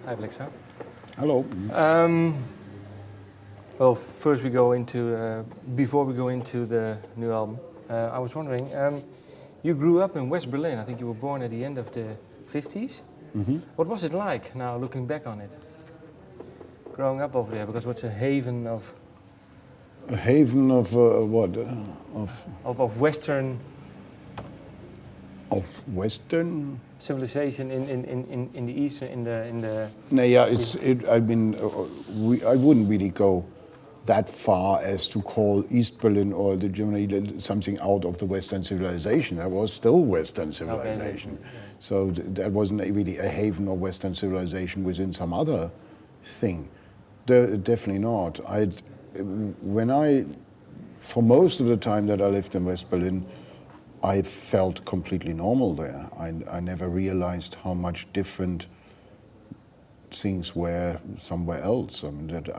Hi, Blixa. Hello. Well, first before we go into the new album, I was wondering, you grew up in West Berlin. I think you were born at the end of the 50s. Mm-hmm. What was it like now, looking back on it? Growing up over there, because it's a haven of... A haven of what? Of Western... Of Western civilization in the East, in the... No, yeah, I wouldn't really go that far as to call East Berlin or the Germany something out of the Western civilization. That was still Western civilization. Okay. So that wasn't really a haven of Western civilization within some other thing. Definitely not. For most of the time that I lived in West Berlin, I felt completely normal there. I never realized how much different things were somewhere else. I mean, that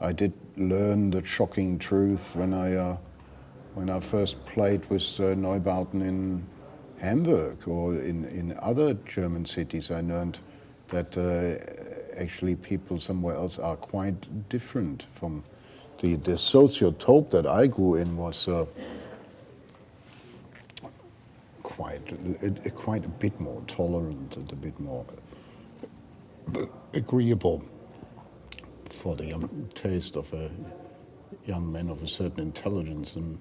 I did learn the shocking truth when I first played with Neubauten in Hamburg or in other German cities. I learned that actually people somewhere else are quite different from the sociotope that I grew in was. Quite a bit more tolerant and a bit more agreeable for the taste of a young man of a certain intelligence than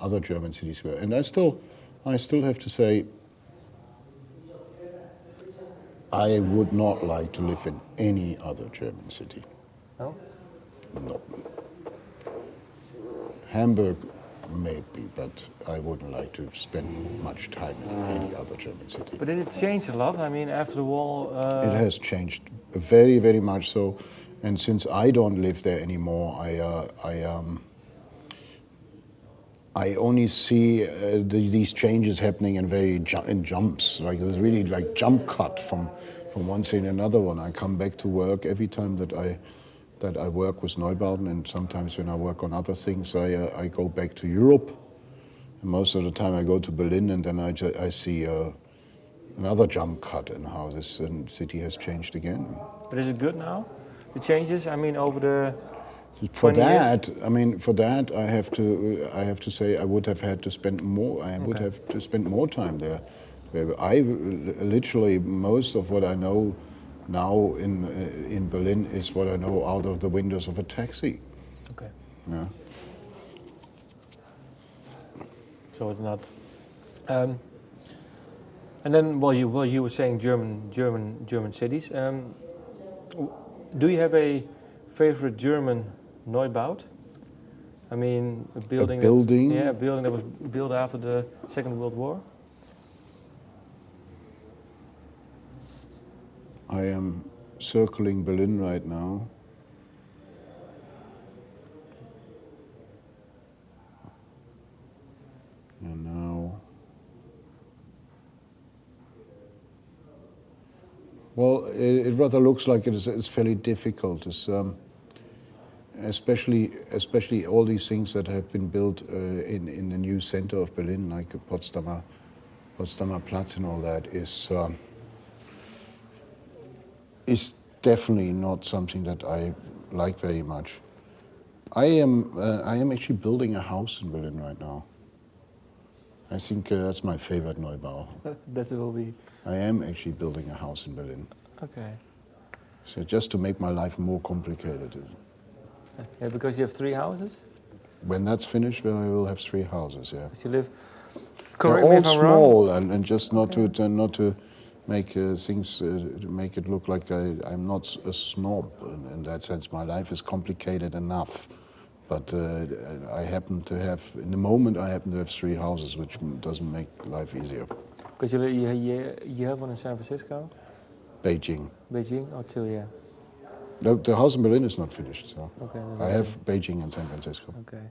other German cities were. And I still have to say, I would not like to live in any other German city. No? No. Hamburg, maybe, but I wouldn't like to spend much time in any other German city. But did it change a lot? I mean, after the wall... It has changed very, very much so. And since I don't live there anymore, I only see these changes happening in jumps. Like there's really like jump cut from one thing to another one. I come back to work every time that I work with Neubauten, and sometimes when I work on other things, I go back to Europe. And most of the time I go to Berlin, and then I see another jump cut in how this city has changed again. But is it good now, the changes? I mean, over the for 20 that, years? I mean, for that I have to say I would have had to spend more. I would have to spend more time there. I literally most of what I know now in Berlin is what I know out of the windows of a taxi. Okay. Yeah. So it's not. And then, you were saying German cities. Do you have a favorite German Neubaut? I mean, a building. A building that was built after the Second World War. I am circling Berlin right now. And now, well, it rather looks like it's fairly difficult. It's, especially all these things that have been built in the new center of Berlin, like Potsdamer Platz and all that, is definitely not something that I like very much. I am actually building a house in Berlin right now. I think that's my favorite Neubau. That will be. I am actually building a house in Berlin. Okay. So just to make my life more complicated. Yeah, because you have 3 houses? When that's finished, then I will have 3 houses, yeah. Because you live... They're all small and just not to make things, make it look like I'm not a snob. In that sense, my life is complicated enough. But I happen to have, in the moment, I happen to have 3 houses, which doesn't make life easier. Because you have one in San Francisco? Beijing. Beijing? Oh, 2, yeah. The house in Berlin is not finished, so okay, I have Beijing and San Francisco. Okay.